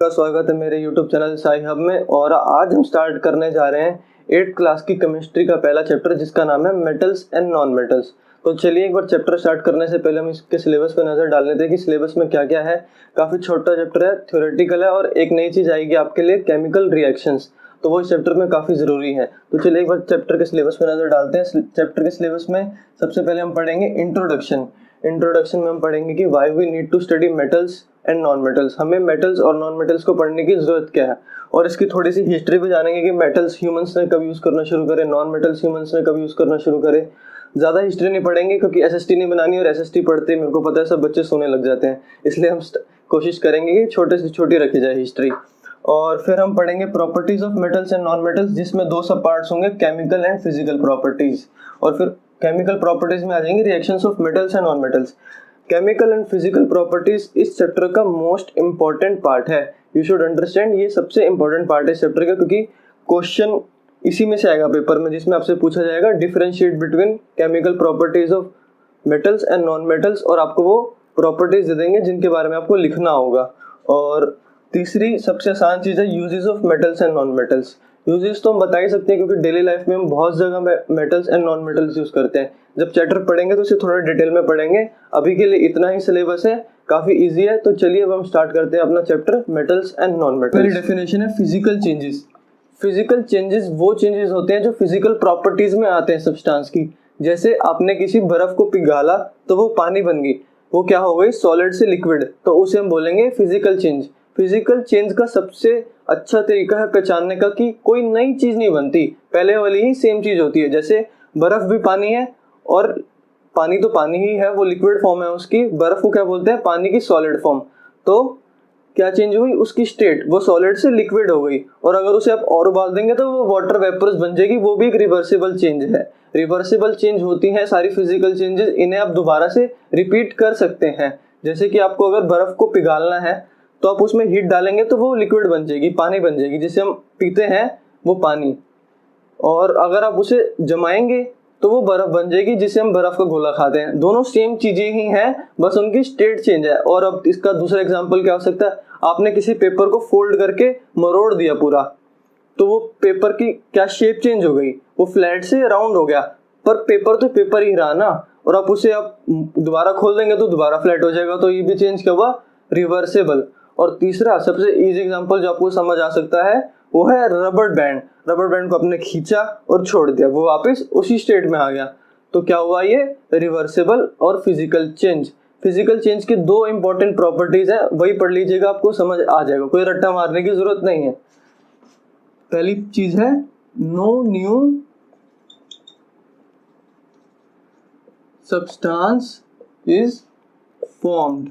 का स्वागत है मेरे YouTube चैनल साई हब में। और आज हम स्टार्ट करने जा रहे हैं 8th क्लास की केमिस्ट्री का पहला चैप्टर, जिसका नाम है मेटल्स एंड नॉन मेटल्स। तो चलिए एक बार चैप्टर स्टार्ट करने से पहले हम इसके सिलेबस पर नज़र डाल लेते हैं कि सिलेबस में क्या क्या है। काफ़ी छोटा चैप्टर है, थ्योरेटिकल है, और एक नई चीज़ आएगी आपके लिए, केमिकल रिएक्शंस। तो वो इस चैप्टर में काफ़ी ज़रूरी है। तो चलिए एक बार चैप्टर के सिलेबस पर नज़र डालते हैं। चैप्टर के सिलेबस में सबसे पहले हम पढ़ेंगे इंट्रोडक्शन। इंट्रोडक्शन में हम पढ़ेंगे कि why we need to study metals and non metals. हमें मेटल्स और नॉन मेटल्स को पढ़ने की जरूरत क्या है, और इसकी थोड़ी सी हिस्ट्री भी जानेंगे कि मेटल्स ह्यूमंस ने कब यूज़ करना शुरू करे, नॉन मेटल्स ह्यूमंस ने कब यूज़ करना शुरू करे। ज़्यादा हिस्ट्री नहीं पढ़ेंगे क्योंकि एसएसटी नहीं बनानी, और एसएसटी पढ़ते ही मेरे को पता है सब बच्चे सोने लग जाते हैं, इसलिए हम कोशिश करेंगे कि छोटे से छोटी रखी जाए हिस्ट्री। और फिर हम पढ़ेंगे properties of metals and non metals, जिसमें दो सब पार्ट्स होंगे, केमिकल एंड फिजिकल प्रॉपर्टीज। और फिर केमिकल प्रॉपर्टीज में आ जाएंगे reactions of metals and non metals. Chemical and physical properties इस चैप्टर का मोस्ट इंपॉर्टेंट पार्ट है। यू शुड अंडरस्टैंड, ये सबसे इंपॉर्टेंट पार्ट है इस चैप्टर का, क्योंकि क्वेश्चन इसी में से आएगा पेपर में, जिसमें आपसे पूछा जाएगा differentiate between chemical properties of metals and non metals, और आपको वो प्रॉपर्टीज दे देंगे जिनके बारे में आपको लिखना होगा। और तीसरी सबसे आसान चीज़ है uses of metals and non metals. Uses तो हम बता ही सकते हैं क्योंकि डेली लाइफ में हम बहुत जगह metals and non metals use करते हैं। जब चैप्टर पढ़ेंगे तो इसे थोड़ा डिटेल में पढ़ेंगे। अभी के लिए इतना ही सिलेबस है, काफी इजी है। तो चलिए अब हम स्टार्ट करते हैं अपना chapter metals and non metals. पहली डेफिनेशन है फिजिकल चेंजेस। फिजिकल चेंजेस वो चेंजेस होते हैं जो फिजिकल प्रॉपर्टीज में आते हैं सब्सटेंस की। जैसे आपने किसी बर्फ को पिघाला तो वो पानी बन गई, वो क्या हो गई, सॉलिड से लिक्विड, तो उसे हम बोलेंगे फिजिकल चेंज। फिजिकल चेंज का सबसे अच्छा तरीका है पहचानने का कि कोई नई चीज नहीं बनती, पहले वाली ही सेम चीज होती है। जैसे बर्फ भी पानी है, और पानी तो पानी ही है, वो लिक्विड फॉर्म है उसकी। बर्फ को क्या बोलते हैं, पानी की सॉलिड फॉर्म। तो क्या चेंज हुई, उसकी स्टेट, वो सॉलिड से लिक्विड हो गई। और अगर उसे आप और उबाल देंगे तो वो वाटर वेपर्स बन जाएगी, वो भी एक रिवर्सिबल चेंज है। रिवर्सिबल चेंज होती हैं सारी फिजिकल चेंजेस, इन्हें आप दोबारा से रिपीट कर सकते हैं। जैसे कि आपको अगर बर्फ को पिघालना है तो आप उसमें हीट डालेंगे तो वो लिक्विड बन जाएगी, पानी बन जाएगी, जिसे हम पीते हैं वो पानी। और अगर आप उसे जमाएंगे तो वो बर्फ बन जाएगी, जिसे हम बर्फ का गोला खाते हैं। दोनों सेम चीजें ही हैं, बस उनकी स्टेट चेंज है। और अब इसका दूसरा एग्जांपल क्या हो सकता है, आपने किसी पेपर को फोल्ड करके मरोड़ दिया पूरा, तो वो पेपर की क्या शेप चेंज हो गई, वो फ्लैट से राउंड हो गया, पर पेपर तो पेपर ही रहा ना। और आप उसे आप दोबारा खोल देंगे तो दोबारा फ्लैट हो जाएगा, तो ये भी चेंज क्या हुआ, रिवर्सेबल। और तीसरा सबसे इजी एग्जांपल जो आपको समझ आ सकता है वो है रबर बैंड। रबर बैंड को आपने खींचा और छोड़ दिया, वो वापस उसी स्टेट में आ गया, तो क्या हुआ, ये रिवर्सेबल और फिजिकल चेंज। फिजिकल चेंज की दो इंपॉर्टेंट प्रॉपर्टीज है, वही पढ़ लीजिएगा, आपको समझ आ जाएगा, कोई रट्टा मारने की जरूरत नहीं है। पहली चीज है no new substance is formed.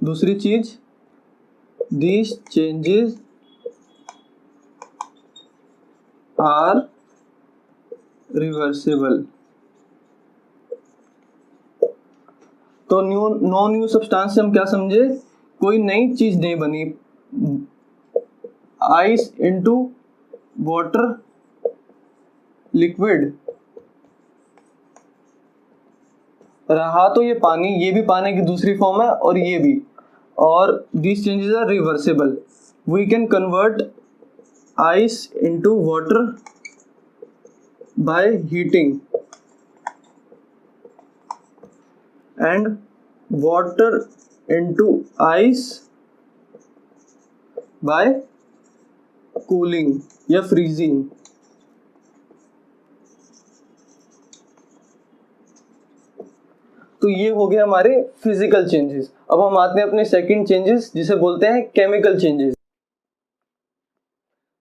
दूसरी चीज, these changes are reversible। तो नो न्यू सब्सटेंस से हम क्या समझे, कोई नई चीज नहीं बनी। आइस इनटू वाटर लिक्विड रहा तो ये पानी, ये भी पानी की दूसरी फॉर्म है, और ये भी। और these changes are reversible. We can convert ice into water by heating, and water into ice by cooling या freezing। तो ये हो गया हमारे फिजिकल चेंजेस। अब हम आते हैं अपने सेकंड चेंजेस, जिसे बोलते हैं केमिकल चेंजेस।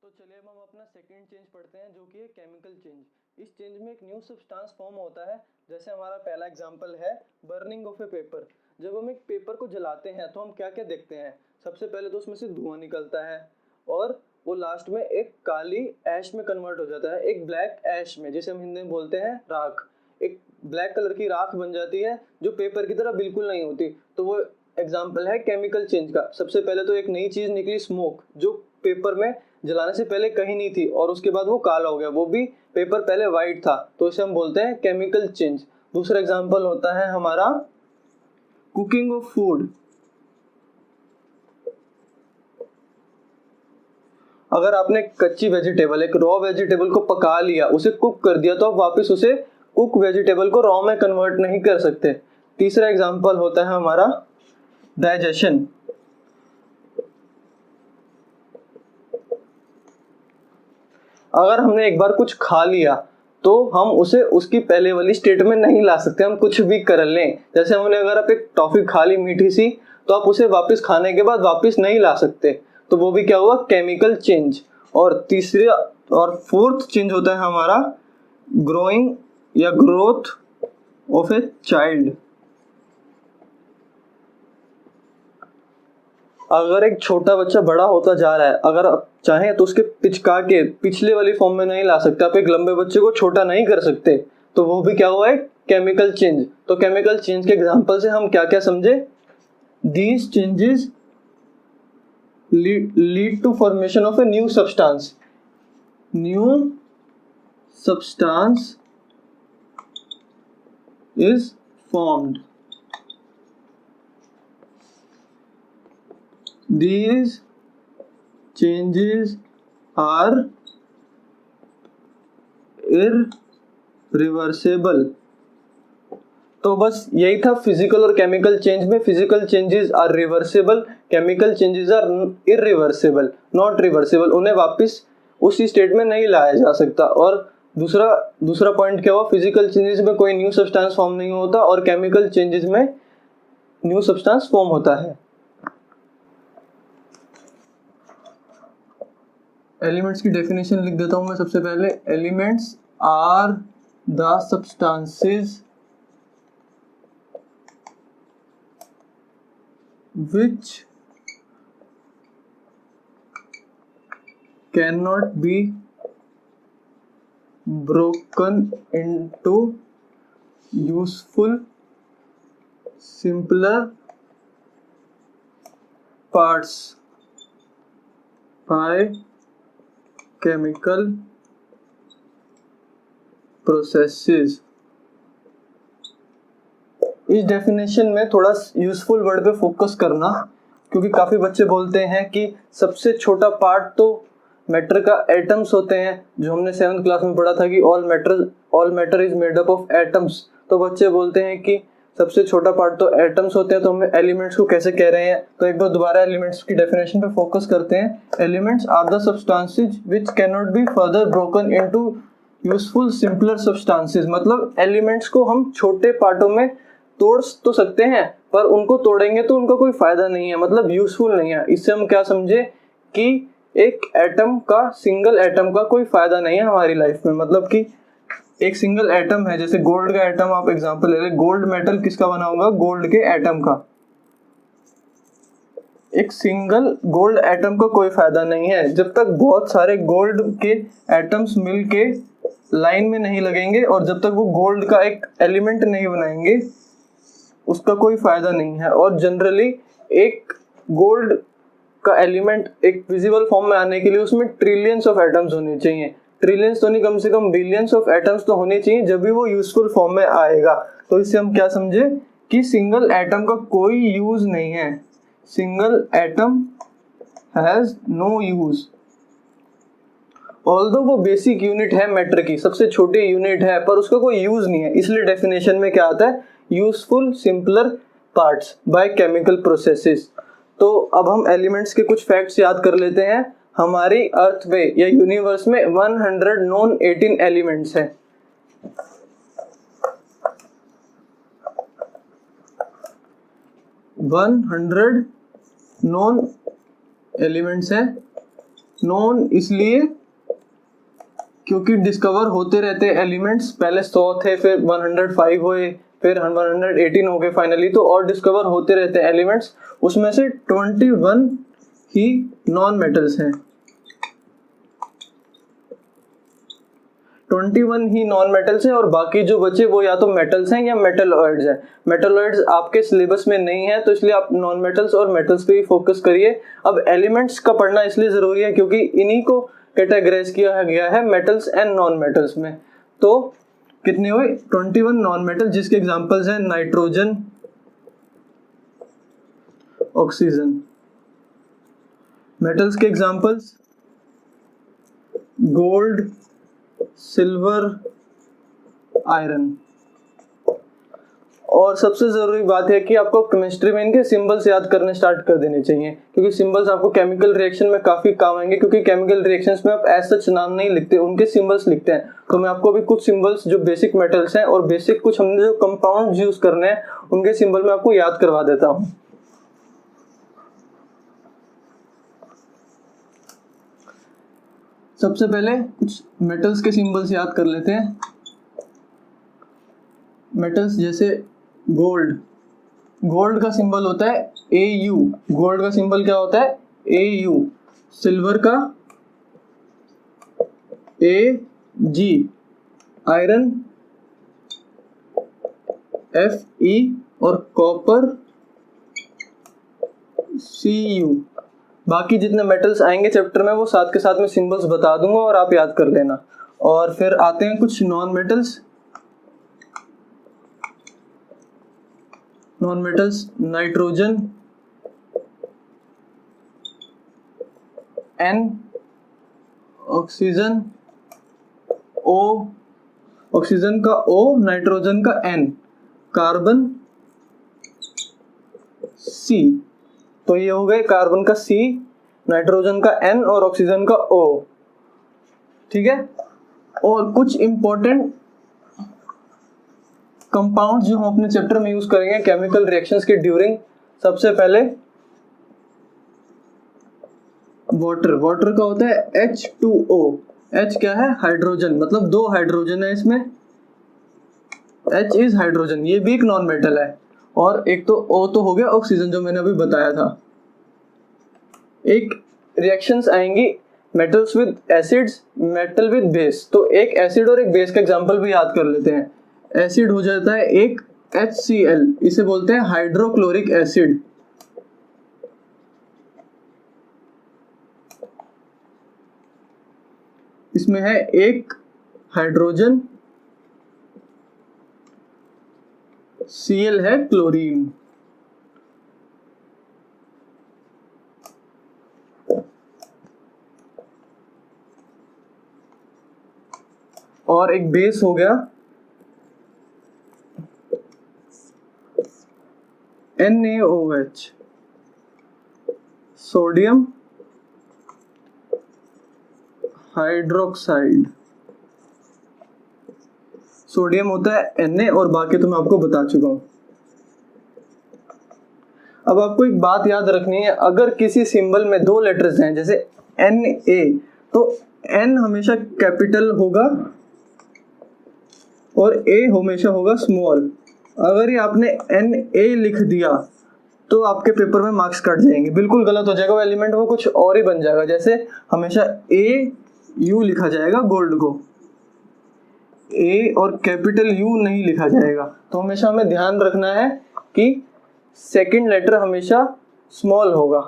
तो चलिए अब हम अपना सेकंड चेंज पढ़ते हैं, जो कि है केमिकल चेंज। इस चेंज में एक न्यू सब्सटेंस फॉर्म होता है। जैसे हमारा पहला एग्जांपल है बर्निंग ऑफ ए पेपर। जब हम एक पेपर को जलाते हैं तो हम क्या क्या देखते हैं, सबसे पहले तो उसमें से धुआं निकलता है, और वो लास्ट में एक काली ऐश में कन्वर्ट हो जाता है, एक ब्लैक ऐश में, जिसे हम हिंदी में बोलते हैं राख। एक ब्लैक कलर की राख बन जाती है जो पेपर की तरह बिल्कुल नहीं होती। तो वो एग्जाम्पल है केमिकल चेंज का। सबसे पहले तो एक नई चीज निकली, स्मोक, जो पेपर में जलाने से पहले कहीं नहीं थी, और उसके बाद वो काला हो गया, वो भी पेपर पहले वाइट था, तो इसे हम बोलते हैं केमिकल चेंज। दूसरा एग्जाम्पल होता है हमारा कुकिंग ऑफ फूड। अगर आपने कच्ची वेजिटेबल, एक रॉ वेजिटेबल को पका लिया, उसे कुक कर दिया, तो आप वापस उसे कुक वेजिटेबल को रॉ में कन्वर्ट नहीं कर सकते। तीसरा एग्जांपल होता है हमारा डाइजेशन। अगर हमने एक बार कुछ खा लिया तो हम उसे उसकी पहले वाली स्टेट में नहीं ला सकते, हम कुछ भी कर लें। जैसे हमने अगर आप एक टॉफी खा ली मीठी सी, तो आप उसे वापस खाने के बाद वापस नहीं ला सकते, तो वो भी क्या हुआ, केमिकल चेंज। और तीसरा और फोर्थ चेंज होता है हमारा ग्रोइंग या ग्रोथ ऑफ ए चाइल्ड। अगर एक छोटा बच्चा बड़ा होता जा रहा है, अगर आप चाहें तो उसके पिचका के पिछले वाली फॉर्म में नहीं ला सकते, आप एक लंबे बच्चे को छोटा नहीं कर सकते, तो वो भी क्या हुआ है, केमिकल चेंज। तो केमिकल चेंज के एग्जांपल से हम क्या क्या समझे, these changes lead to formation of a new substance. New substance is formed. These changes are irreversible। तो बस यही था फिजिकल और केमिकल चेंज में। Physical changes are reversible, chemical changes are irreversible, not reversible. उन्हें वापस उसी स्टेट में नहीं लाया जा सकता। और दूसरा पॉइंट क्या हुआ, फिजिकल चेंजेस में कोई न्यू सब्सटेंस फॉर्म नहीं होता और केमिकल चेंजेस में न्यू सब्सटेंस फॉर्म होता है। एलिमेंट्स की डेफिनेशन लिख देता हूं मैं सबसे पहले। Elements are the substances which cannot be broken into useful simpler parts by chemical processes। इस डेफिनेशन में थोड़ा यूजफुल वर्ड पे फोकस करना, क्योंकि काफ़ी बच्चे बोलते हैं कि सबसे छोटा पार्ट तो मैटर का एटम्स होते हैं, जो हमने 7th क्लास में पढ़ा था कि all matter is made up of atoms. तो बच्चे बोलते हैं कि सबसे छोटा पार्ट तो एटम्स होते हैं, तो हम एलिमेंट्स को कैसे कह रहे हैं। तो एक बार दोबारा एलिमेंट्स की डेफिनेशन पे फोकस करते हैं। Elements are the substances which can not be further broken into useful simpler substances. मतलब एलिमेंट्स को हम छोटे पार्टों में तोड़ तो सकते हैं, पर उनको तोड़ेंगे तो उनका कोई फायदा नहीं है, मतलब यूजफुल नहीं है। इससे हम क्या समझे कि एक एटम का, सिंगल एटम का कोई फायदा नहीं है हमारी लाइफ में। मतलब कि एक सिंगल एटम है, जैसे गोल्ड का एटम आप एग्जांपल ले लें, गोल्ड मेटल किसका बना होगा, गोल्ड के एटम का। एक सिंगल गोल्ड एटम का कोई फायदा नहीं है जब तक बहुत सारे गोल्ड के एटम्स मिलके लाइन में नहीं लगेंगे, और जब तक वो गोल्ड का एक एलिमेंट नहीं बनाएंगे उसका कोई फायदा नहीं है। और जनरली एक गोल्ड का एलिमेंट एक विजिबल फॉर्म में आने के लिए उसमें ट्रिलियंस ऑफ एटम्स होने चाहिए। ट्रिलियंस तो नहीं, कम से कम बिलियंस ऑफ एटम्स तो होने चाहिए, जब भी वो यूजफुल फॉर्म में आएगा। तो इससे हम क्या समझे कि सिंगल एटम का कोई यूज नहीं है। Single atom has no use. Although वो बेसिक यूनिट है मैटर की, सबसे छोटी यूनिट है, पर उसका कोई यूज नहीं है। इसलिए डेफिनेशन में क्या आता है, useful simpler parts by chemical processes. तो अब हम एलिमेंट्स के कुछ फैक्ट्स याद कर लेते हैं। हमारी अर्थ में या यूनिवर्स में 100 नॉन 18 एलिमेंट्स हैं। नॉन एलिमेंट्स हैं। नॉन इसलिए क्योंकि डिस्कवर होते रहते एलिमेंट्स, पहले 100 थे, फिर 105 हुए, फिर 118 हो गए फाइनली, तो और डिस्कवर होते रहते हैं एलिमेंट्स। उसमें से 21 ही नॉन मेटल्स हैं। 21 ही नॉन मेटल्स हैं और बाकी जो बचे वो या तो मेटल्स हैं या मेटलॉइड्स हैं। मेटलॉइड्स आपके सिलेबस में नहीं है, तो इसलिए आप नॉन मेटल्स और मेटल्स पे ही फोकस करिए। अब एलिमेंट्स का पढ़ना इसलिए जरूरी है क्योंकि इन्हीं को कैटेगराइज किया गया है मेटल्स एंड नॉन मेटल्स में। तो कितने हुए, 21 नॉन मेटल, जिसके एग्जांपल्स हैं नाइट्रोजन, ऑक्सीजन। मेटल्स के एग्जांपल्स गोल्ड, सिल्वर, आयरन। और सबसे जरूरी बात है कि आपको केमिस्ट्री में इनके सिंबल्स याद करने स्टार्ट कर देने चाहिए, क्योंकि सिंबल्स आपको केमिकल रिएक्शन में काफी काम आएंगे, क्योंकि केमिकल रिएक्शंस में आप एज सच नाम नहीं लिखते, उनके सिंबल्स लिखते हैं। तो मैं आपको अभी कुछ सिंबल्स जो बेसिक मेटल्स हैं और बेसिक कुछ हमने जो कंपाउंड यूज करने हैं उनके सिंबल मैं आपको याद करवा देता हूँ। सबसे पहले कुछ मेटल्स के सिंबल्स याद कर लेते हैं। मेटल्स जैसे गोल्ड, गोल्ड का सिंबल होता है AU, गोल्ड का सिंबल क्या होता है AU। सिल्वर का AG, आयरन FE और कॉपर CU। बाकी जितने मेटल्स आएंगे चैप्टर में वो साथ के साथ में सिंबल्स बता दूंगा और आप याद कर लेना। और फिर आते हैं कुछ non metals. Non metals nitrogen N, oxygen O, oxygen का O, नाइट्रोजन का N, कार्बन C। तो ये हो गए कार्बन का C, नाइट्रोजन का N और ऑक्सीजन का O। ठीक है। और कुछ इंपॉर्टेंट कंपाउंड जो हम अपने चैप्टर में यूज करेंगे केमिकल रिएक्शंस के ड्यूरिंग। सबसे पहले वाटर, वाटर का होता है H2O। H क्या है हाइड्रोजन, मतलब 2 हाइड्रोजन है इसमें, H इज हाइड्रोजन, ये भी एक नॉन मेटल है। और एक तो O तो हो गया ऑक्सीजन जो मैंने अभी बताया था। एक रिएक्शंस आएंगी metals with acids, metal with base. तो एक एसिड और एक बेस का एग्जांपल भी याद कर लेते हैं। एसिड हो जाता है एक HCl, इसे बोलते हैं हाइड्रोक्लोरिक एसिड। इसमें है एक हाइड्रोजन, Cl है क्लोरीन। और एक बेस हो गया NaOH, सोडियम हाइड्रोक्साइड। सोडियम होता है Na और बाकी तो मैं आपको बता चुका हूं। अब आपको एक बात याद रखनी है, अगर किसी सिंबल में 2 लेटर्स हैं जैसे Na, तो N हमेशा कैपिटल होगा और A हमेशा होगा स्मॉल। अगर ये आपने Na लिख दिया तो आपके पेपर में मार्क्स कट जाएंगे, बिल्कुल गलत हो जाएगा वो एलिमेंट, वो कुछ और ही बन जाएगा। जैसे हमेशा AU लिखा जाएगा गोल्ड को, A और कैपिटल U नहीं लिखा जाएगा। तो हमेशा हमें ध्यान रखना है कि सेकंड लेटर हमेशा स्मॉल होगा।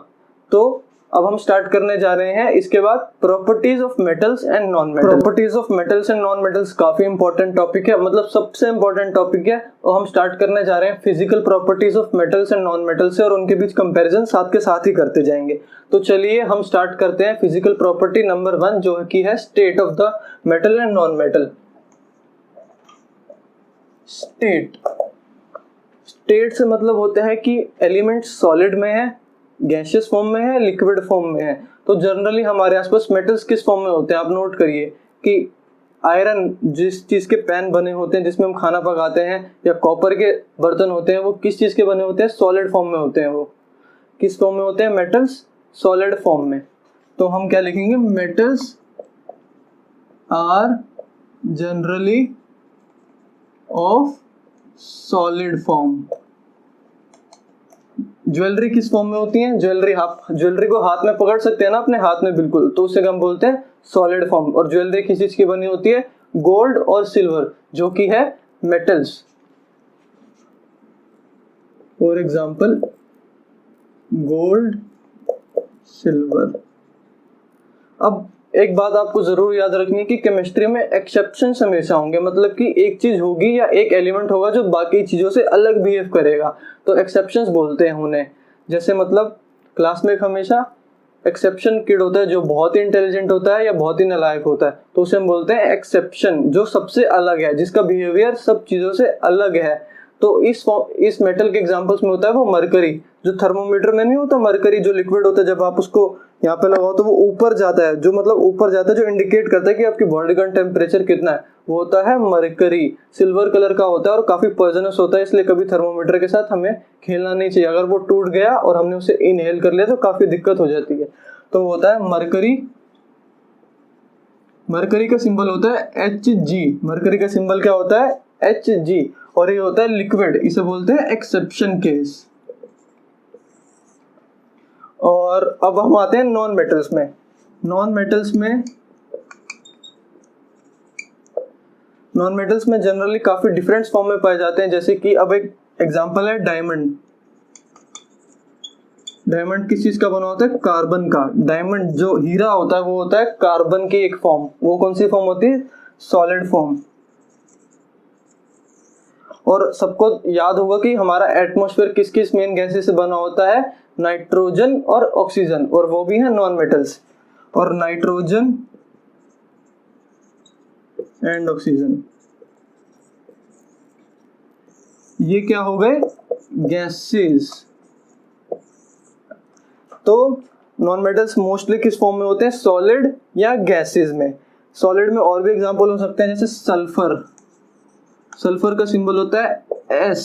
तो अब हम स्टार्ट करने जा रहे हैं इसके बाद properties of metals and non metals. Properties of metals and non metals काफी इंपॉर्टेंट टॉपिक है, मतलब सबसे इंपॉर्टेंट टॉपिक है। और हम स्टार्ट करने जा रहे हैं physical properties of metals and non metals से, और उनके बीच कंपैरिजन साथ के साथ ही करते जाएंगे। तो चलिए हम स्टार्ट करते हैं फिजिकल प्रॉपर्टी नंबर 1 जो कि है state of the metal and non metal. State, state से मतलब होता है कि एलिमेंट सॉलिड में है, गैसियस फॉर्म में है, लिक्विड फॉर्म में है। तो जनरली हमारे आसपास मेटल्स किस फॉर्म में होते हैं आप नोट करिए कि आयरन जिस चीज के पैन बने होते हैं जिसमें हम खाना पकाते हैं, या कॉपर के बर्तन होते हैं, वो किस चीज के बने होते हैं सॉलिड फॉर्म में होते हैं। वो किस फॉर्म में होते हैं मेटल्स सॉलिड फॉर्म में। तो हम क्या लिखेंगे metals are generally of solid form. Jewellery किस फॉर्म में होती है, ज्वेलरी को हाथ में पकड़ सकते हैं ना अपने हाथ में, बिल्कुल, तो उसे हम बोलते हैं सॉलिड फॉर्म। और ज्वेलरी किस चीज की बनी होती है गोल्ड और सिल्वर जो कि है metals. For example gold silver. अब एक बात आपको जरूर याद रखनी है कि केमिस्ट्री में एक्सेप्शंस हमेशा होंगे, मतलब कि एक चीज होगी या एक एलिमेंट होगा जो बाकी चीजों से अलग बिहेव करेगा, तो एक्सेप्शंस बोलते हैं उन्हें। जैसे मतलब क्लास में हमेशा एक्सेप्शन किड होता है जो बहुत ही इंटेलिजेंट होता है या बहुत ही नालायक होता है, तो उसे हम बोलते हैं एक्सेप्शन, जो सबसे अलग है, जिसका बिहेवियर सब चीजों से अलग है। तो इस मेटल के एग्जांपल्स में होता है वो मरकरी, जो थर्मोमीटर में नहीं होता मरकरी, जो लिक्विड होता है, जब आप उसको यहाँ पे लगाओ तो वो ऊपर जाता है, जो मतलब ऊपर जाता है, जो इंडिकेट करता है कि आपकी बॉडी का टेम्परेचर कितना है, वो होता है मरकरी। सिल्वर कलर का होता है और काफी पॉइजनस होता है, इसलिए कभी थर्मोमीटर के साथ हमें खेलना नहीं चाहिए। अगर वो टूट गया और हमने उसे इनहेल कर लिया तो काफी दिक्कत हो जाती है। तो वो होता है मरकरी। मरकरी का सिंबल होता है Hg। मरकरी का सिंबल क्या होता है? Hg। और ये होता है लिक्विड, इसे बोलते हैं एक्सेप्शन केस। और अब हम आते हैं नॉन मेटल्स में। नॉन मेटल्स में जनरली काफी डिफरेंट फॉर्म में पाए जाते हैं, जैसे कि अब एक एग्जांपल है डायमंड। डायमंड किस चीज का बना होता है? कार्बन का। डायमंड जो हीरा होता है वो होता है कार्बन की एक फॉर्म। वो कौन सी फॉर्म होती है? Solid form. और सबको याद होगा कि हमारा एटमॉस्फेयर किस किस मेन गैसेस से बना होता है? नाइट्रोजन और ऑक्सीजन, और वो भी है नॉन मेटल्स। और नाइट्रोजन एंड ऑक्सीजन, ये क्या हो गए? गैसेस। तो नॉन मेटल्स मोस्टली किस फॉर्म में होते हैं? सॉलिड या गैसेस में। सॉलिड में और भी एग्जांपल हो सकते हैं, जैसे सल्फर। सल्फर का सिंबल होता है S।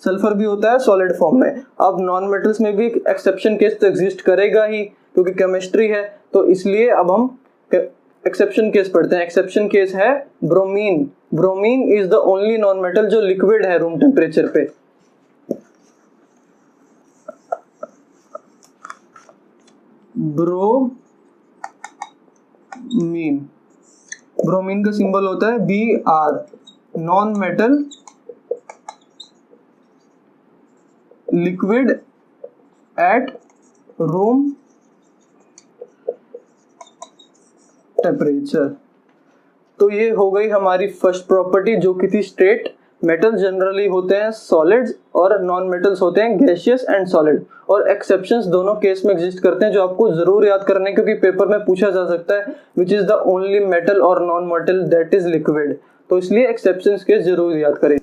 सल्फर भी होता है सॉलिड फॉर्म में। अब नॉन मेटल्स में भी एक्सेप्शन केस तो एग्जिस्ट करेगा ही, क्योंकि केमिस्ट्री है, तो इसलिए अब हम एक्सेप्शन केस पढ़ते हैं। एक्सेप्शन केस है bromine. Bromine is the only non metal जो लिक्विड है रूम टेम्परेचर पे। ब्रोमीन। ब्रोमीन का सिंबल होता है Br। Non metal liquid at room temperature. तो ये हो गई हमारी फर्स्ट प्रॉपर्टी, जो कि थी स्टेट। मेटल जनरली होते हैं सॉलिड्स और नॉन मेटल्स होते हैं गैसियस एंड सॉलिड। और एक्सेप्शंस दोनों केस में एग्जिस्ट करते हैं, जो आपको जरूर याद करने, क्योंकि पेपर में पूछा जा सकता है which is the only metal और non metal that is liquid. तो इसलिए एक्सेप्शंस केस जरूर याद करें।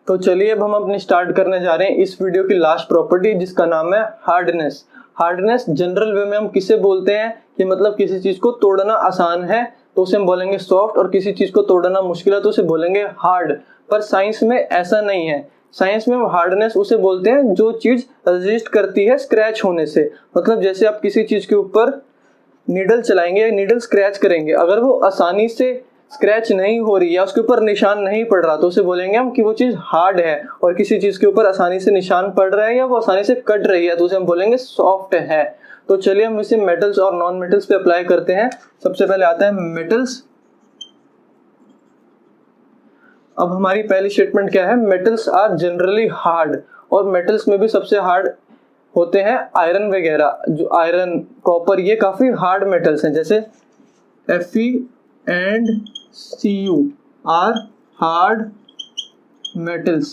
तो चलिए अब हम अपनी स्टार्ट करने जा रहे हैं इस वीडियो की लास्ट प्रॉपर्टी, जिसका नाम है हार्डनेस। हार्डनेस जनरल वे में हम किसे बोलते हैं कि मतलब किसी चीज को तोड़ना आसान है तो उसे हम बोलेंगे सॉफ्ट, और किसी चीज को तोड़ना मुश्किल है तो उसे बोलेंगे हार्ड। पर साइंस में ऐसा नहीं है। साइंस में हार्डनेस उसे बोलते हैं जो चीज रेजिस्ट करती है स्क्रैच होने से। मतलब जैसे आप किसी चीज के ऊपर नीडल चलाएंगे, नीडल स्क्रैच करेंगे, अगर वो आसानी से स्क्रैच नहीं हो रही है, उसके ऊपर निशान नहीं पड़ रहा, तो उसे बोलेंगे हम कि वो चीज हार्ड है। और किसी चीज के ऊपर आसानी से निशान पड़ रहा है या वो आसानी से कट रही है, तो उसे हम बोलेंगे सॉफ्ट है। तो चलिए हम इसे मेटल्स और नॉन मेटल्स पे अप्लाई करते हैं। सबसे पहले आता है मेटल्स। अब हमारी पहली स्टेटमेंट क्या है? Metals are generally hard. और मेटल्स में भी सबसे हार्ड होते हैं आयरन वगैरह, जो आयरन, कॉपर, ये काफी हार्ड मेटल्स हैं। जैसे Fe and Cu are hard metals.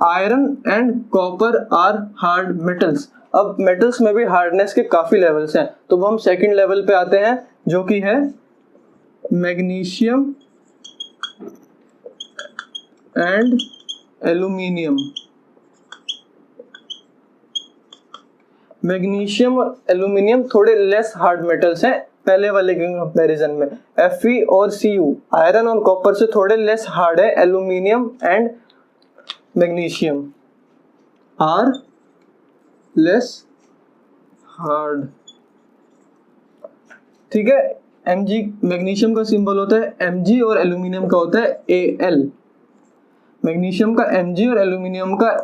Iron and copper are hard metals. अब मेटल्स में भी हार्डनेस के काफी लेवल्स हैं, तो हम सेकंड लेवल पे आते हैं, जो कि है मैग्नीशियम एंड एल्यूमिनियम। मैग्नीशियम और एल्यूमिनियम थोड़े लेस हार्ड मेटल्स हैं पहले वाले के कंपैरिजन में। Fe और Cu आयरन और कॉपर से थोड़े लेस हार्ड है। Aluminium and magnesium are less hard. ठीक है। Mg मैग्नीशियम का सिंबल होता है Mg और एल्यूमिनियम का होता है Al। मैग्नीशियम का Mg और एल्यूमिनियम का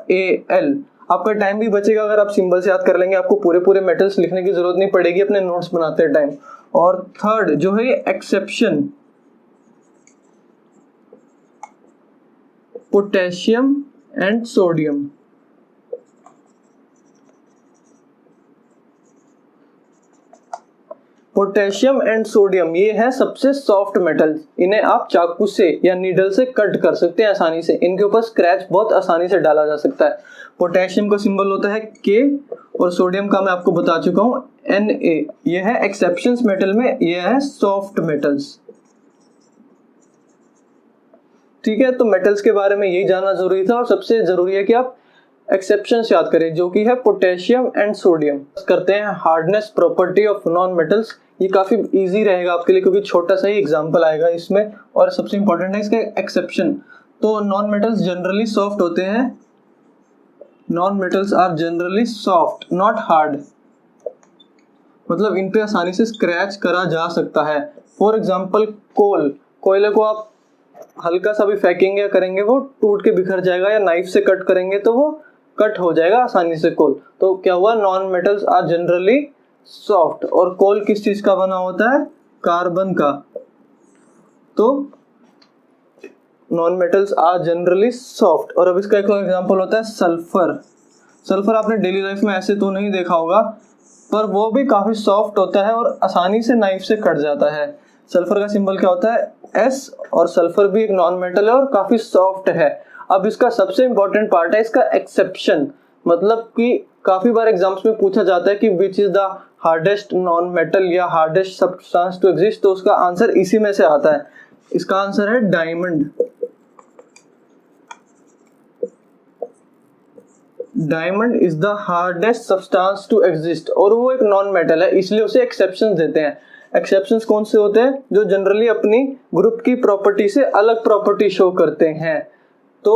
Al। आपका टाइम भी बचेगा अगर आप सिंबल से याद कर लेंगे, आपको पूरे पूरे मेटल्स लिखने की जरूरत नहीं पड़ेगी अपने नोट्स बनाते टाइम। और थर्ड जो है exception, potassium and sodium. Potassium and sodium ये है सबसे सॉफ्ट मेटल्स, इन्हें आप चाकू से या नीडल से कट कर सकते हैं आसानी से, इनके ऊपर स्क्रैच बहुत आसानी से डाला जा सकता है। पोटेशियम का सिंबल होता है K और सोडियम का मैं आपको बता चुका हूँ Na। ये है एक्सेप्शंस मेटल में, ये है सॉफ्ट मेटल्स। ठीक है, तो मेटल्स के बारे में यही जानना जरूरी था और सबसे जरूरी है कि आप एक्सेप्शंस याद करें, जो कि है पोटेशियम एंड सोडियम। करते हैं hardness property of non metals. ये काफी इजी रहेगा आपके लिए क्योंकि छोटा सा ही एग्जांपल आएगा इसमें, और सबसे इंपॉर्टेंट है इसका एक्सेप्शन। तो नॉन मेटल्स जनरली सॉफ्ट होते हैं, non metals are generally soft not hard, मतलब इन पे आसानी से स्क्रैच करा जा सकता है। फॉर एग्जाम्पल कोयले को आप हल्का सा भी फेंकेंगे या करेंगे वो टूट के बिखर जाएगा, या नाइफ से कट करेंगे तो वो कट हो जाएगा आसानी से कोल। तो क्या हुआ, non metals are generally soft. और कोल किस चीज का बना होता है, कार्बन का। तो non metals are generally soft. और अब इसका एक और एग्जांपल होता है सल्फर। सल्फर आपने डेली लाइफ में ऐसे तो नहीं देखा होगा, पर वो भी काफी सॉफ्ट होता है और आसानी से नाइफ से कट जाता है। सल्फर का सिंबल क्या होता है, S, और सल्फर भी एक नॉन मेटल है और काफी सॉफ्ट है। अब इसका सबसे इंपॉर्टेंट पार्ट है इसका एक्सेप्शन, मतलब कि काफी बार एग्जाम्स में पूछा जाता है कि विच is the hardest non metal या हार्डेस्ट सब्सटेंस टू एग्जिस्ट, तो उसका आंसर इसी में से आता है। इसका आंसर है diamond. Diamond is the hardest substance to exist, और वो एक नॉन मेटल है, इसलिए उसे एक्सेप्शन देते हैं। एक्सेप्शंस कौन से होते हैं, जो जनरली अपनी ग्रुप की प्रॉपर्टी से अलग प्रॉपर्टी शो करते हैं। तो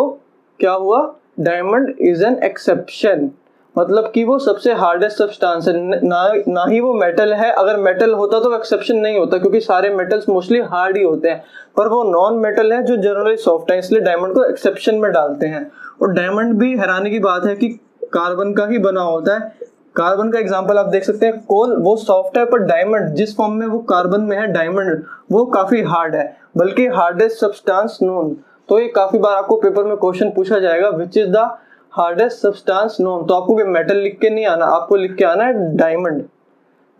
क्या हुआ, डायमंड इज एन एक्सेप्शन, मतलब कि वो सबसे हार्डेस्ट सब्सटेंस है, ना ही वो मेटल है। अगर मेटल होता तो एक्सेप्शन नहीं होता, क्योंकि सारे मेटल्स मोस्टली हार्ड ही होते हैं, पर वो नॉन मेटल है जो जनरली सॉफ्ट है, इसलिए डायमंड को एक्सेप्शन में डालते हैं। और डायमंड भी हैरानी की बात है कि कार्बन का ही बना होता है। कार्बन का एग्जांपल आप देख सकते हैं, कोल वो सॉफ्ट है, पर डायमंड जिस फॉर्म में वो कार्बन में है डायमंड, वो काफी हार्ड है, बल्कि हार्डेस्ट सब्सटेंस नोन। तो ये काफी बार आपको पेपर में क्वेश्चन पूछा जाएगा, विच is the hardest substance known, तो आपको मेटल लिख के नहीं आना, आपको लिख के आना है डायमंड।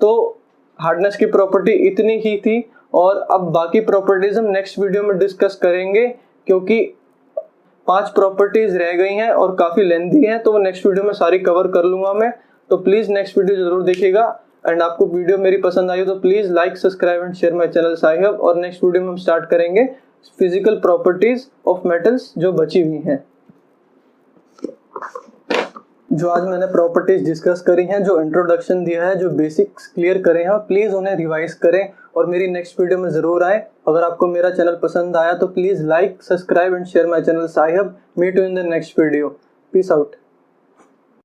तो हार्डनेस की प्रॉपर्टी इतनी ही थी, और अब बाकी प्रॉपर्टीज हम नेक्स्ट वीडियो में डिस्कस करेंगे, क्योंकि 5 प्रॉपर्टीज रह गई हैं और काफी लेंथी हैं, तो वो नेक्स्ट वीडियो में सारी कवर कर लूंगा मैं। तो प्लीज नेक्स्ट वीडियो जरूर देखिएगा, एंड आपको वीडियो मेरी पसंद आई हो तो please like, subscribe and share my channel Sci hub. और नेक्स्ट वीडियो में हम स्टार्ट करेंगे फिजिकल प्रॉपर्टीज ऑफ मेटल्स जो बची हुई हैं। जो आज मैंने प्रॉपर्टीज डिस्कस करी हैं, जो इंट्रोडक्शन दिया है, जो बेसिक्स क्लियर करे हैं, प्लीज उन्हें रिवाइज करें और मेरी नेक्स्ट वीडियो में जरूर आए। अगर आपको मेरा चैनल पसंद आया तो please like, subscribe and share my channel Sci Hub. Meet you in the next video. Peace out.